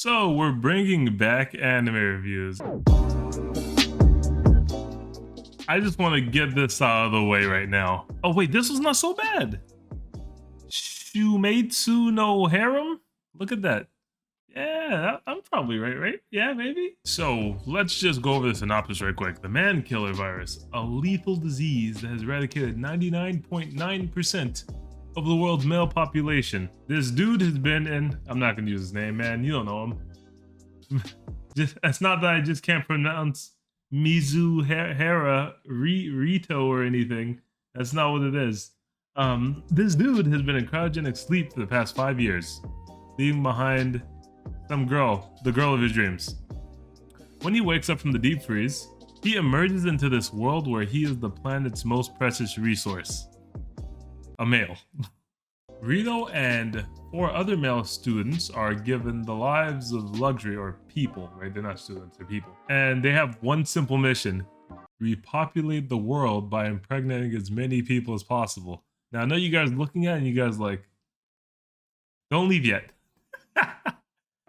So we're bringing back anime reviews. I just want to get this out of the way right now. Oh wait, this was not so bad. Shumetsu no Harem? Look at that. Yeah, I'm probably right? Yeah, maybe. So let's just go over the synopsis right quick. The man killer virus, a lethal disease that has eradicated 99.9% of the world's male population. This dude has been in, I'm not gonna use his name, man. You don't know him. It's not that I just can't pronounce Mizuhara Rito or anything. That's not what it is. This dude has been in cryogenic sleep for the past 5 years, leaving behind some girl, the girl of his dreams. When he wakes up from the deep freeze, he emerges into this world where he is the planet's most precious resource. A male. Rito and 4 other male students are given the lives of luxury, or people, right? They're not students, they're people. And they have one simple mission: repopulate the world by impregnating as many people as possible. Now, I know you guys looking at it and you guys like, don't leave yet.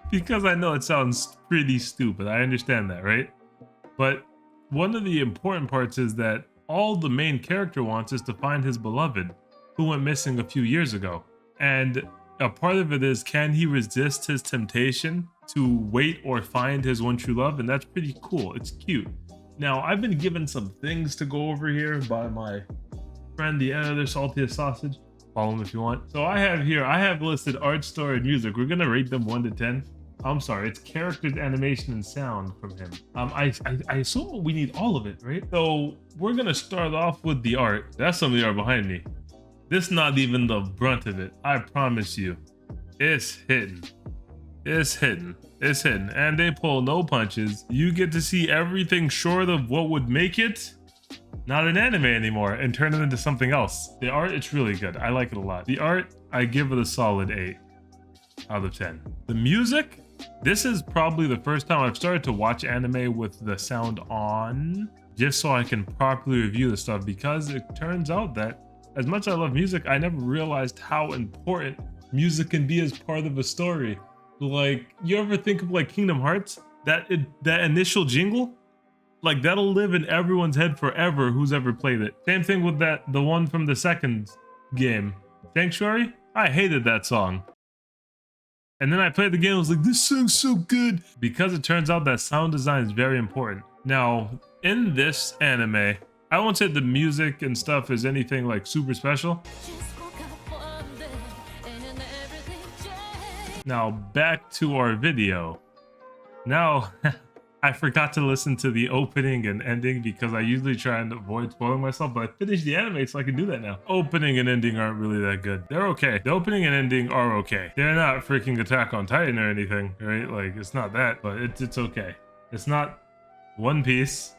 Because I know it sounds pretty stupid. I understand that, right? But one of the important parts is that all the main character wants is to find his beloved, who went missing a few years ago. And a part of it is, can he resist his temptation to wait or find his one true love? And that's pretty cool. It's cute. Now, I've been given some things to go over here by my friend, the editor, Saltiest Sausage. Follow him if you want. So I have listed art, story, and music. We're gonna rate them 1 to 10. I'm sorry, it's characters, animation, and sound from him. I assume we need all of it, right? So we're gonna start off with the art. That's some of the art behind me. This not even the brunt of it. I promise you, it's hitting. It's hitting. It's hitting. And they pull no punches. You get to see everything short of what would make it not an anime anymore and turn it into something else. The art, it's really good. I like it a lot. The art, I give it a solid 8 out of 10. The music, this is probably the first time I've started to watch anime with the sound on, just so I can properly review the stuff, because it turns out that as much as I love music, I never realized how important music can be as part of a story. Like, you ever think of like Kingdom Hearts? That initial jingle? Like, that'll live in everyone's head forever who's ever played it. Same thing with the one from the second game, Sanctuary. I hated that song. And then I played the game, I was like, this song's so good. Because it turns out that sound design is very important. Now, in this anime, I won't say the music and stuff is anything like super special. Now, back to our video. Now, I forgot to listen to the opening and ending because I usually try and avoid spoiling myself, but I finished the anime so I can do that now. Opening and ending aren't really that good. They're okay. The opening and ending are okay. They're not freaking Attack on Titan or anything, right? Like, it's not that, but it's okay. It's not One Piece.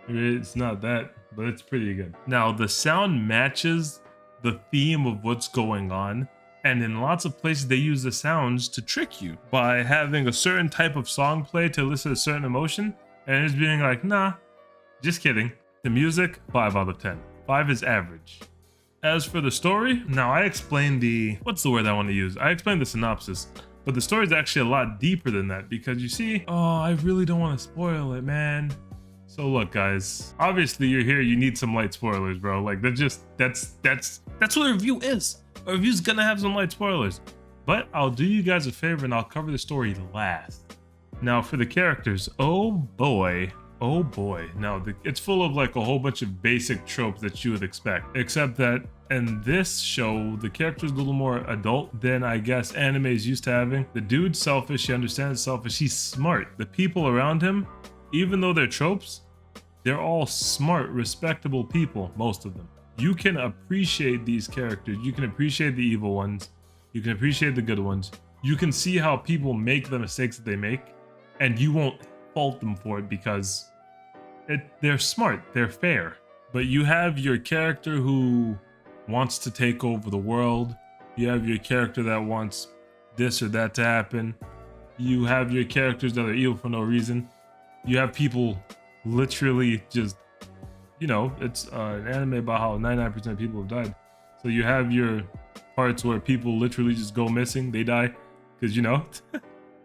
It's not that, but it's pretty good. Now, the sound matches the theme of what's going on. And in lots of places, they use the sounds to trick you by having a certain type of song play to elicit a certain emotion, and it's being like, nah, just kidding. The music, 5 out of 10. 5 is average. As for the story, now I explained what's the word I want to use? I explained the synopsis, but the story is actually a lot deeper than that, because you see, oh, I really don't want to spoil it, man. So look, guys, obviously you're here, you need some light spoilers, bro. Like, that's what a review is. A review's gonna have some light spoilers, but I'll do you guys a favor and I'll cover the story last. Now, for the characters, oh boy. Now, it's full of like a whole bunch of basic tropes that you would expect, except that in this show, the character's a little more adult than I guess anime is used to having. The dude's selfish, he understands selfish, he's smart. The people around him, even though they're tropes, they're all smart, respectable people, most of them. You can appreciate these characters. You can appreciate the evil ones. You can appreciate the good ones. You can see how people make the mistakes that they make, and you won't fault them for it because they're smart, they're fair. But you have your character who wants to take over the world. You have your character that wants this or that to happen. You have your characters that are evil for no reason. You have people literally just, you know, it's an anime about how 99% of people have died. So you have your parts where people literally just go missing, they die, because, you know,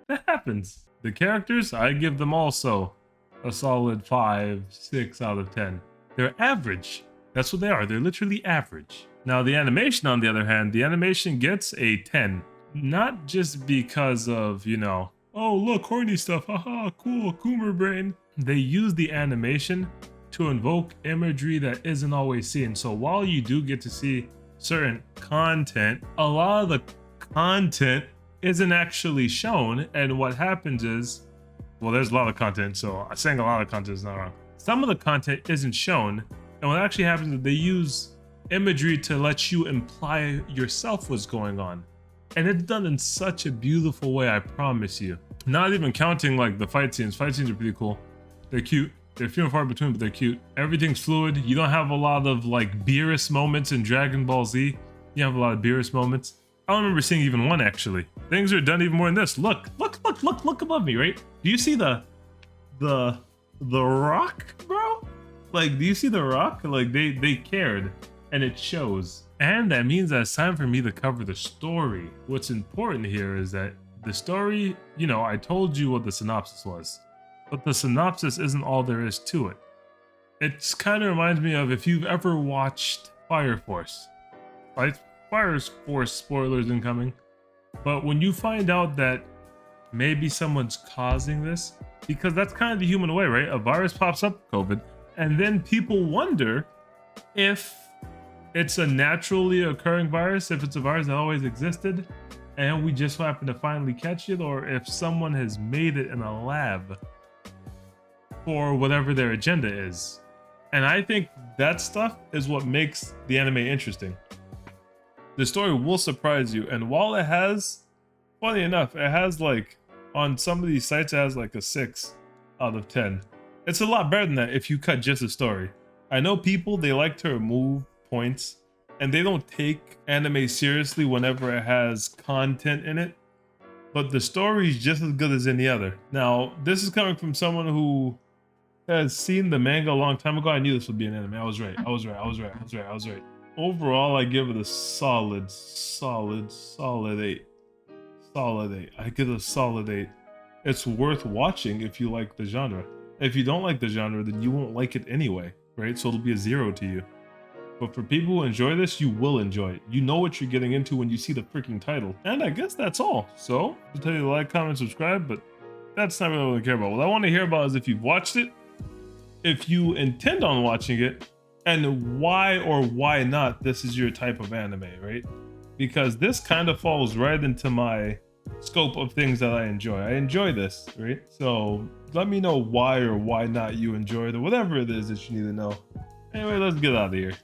That happens. The characters, I give them also a solid 5, 6 out of 10. They're average. That's what they are. They're literally average. Now, the animation, on the other hand, the animation gets a 10. Not just because of, you know, oh, look, horny stuff, haha, cool, Coomer brain. They use the animation to invoke imagery that isn't always seen. So while you do get to see certain content, a lot of the content isn't actually shown. And what happens is, well, there's a lot of content, so saying a lot of content is not wrong. Some of the content isn't shown, and what actually happens is they use imagery to let you imply yourself what's going on. And it's done in such a beautiful way, I promise you. Not even counting like the fight scenes. Fight scenes are pretty cool. They're cute. They're few and far between, but they're cute. Everything's fluid. You don't have a lot of like Beerus moments in Dragon Ball Z. You have a lot of Beerus moments. I don't remember seeing even one, actually. Things are done even more in this. Look above me, right? Do you see the rock, bro? Like, do you see the rock? Like, they cared, and it shows. And that means that it's time for me to cover the story. What's important here is that the story, you know, I told you what the synopsis was, but the synopsis isn't all there is to it. It kind of reminds me of if you've ever watched Fire Force. Right? Fire Force spoilers incoming. But when you find out that maybe someone's causing this, because that's kind of the human way, right? A virus pops up, COVID, and then people wonder if it's a naturally occurring virus, if it's a virus that always existed, and we just happen to finally catch it, or if someone has made it in a lab for whatever their agenda is. And I think that stuff is what makes the anime interesting. The story will surprise you, and while it has, funny enough, it has like, on some of these sites, it has like a 6 out of 10. It's a lot better than that if you cut just the story. I know people, they like to remove points, and they don't take anime seriously whenever it has content in it, but the story is just as good as any other. Now, this is coming from someone who has seen the manga a long time ago. I knew this would be an anime. I was right. Overall, I give it a solid 8. Solid 8. I give it a solid 8. It's worth watching if you like the genre. If you don't like the genre, then you won't like it anyway, right? So it'll be a 0 to you. But for people who enjoy this, you will enjoy it. You know what you're getting into when you see the freaking title. And I guess that's all. So, I'll tell you to like, comment, subscribe, but that's not really what I care about. What I want to hear about is if you've watched it, if you intend on watching it, and why or why not this is your type of anime, right? Because this kind of falls right into my scope of things that I enjoy. I enjoy this, right? So let me know why or why not you enjoy it, or whatever it is that you need to know. Anyway, let's get out of here.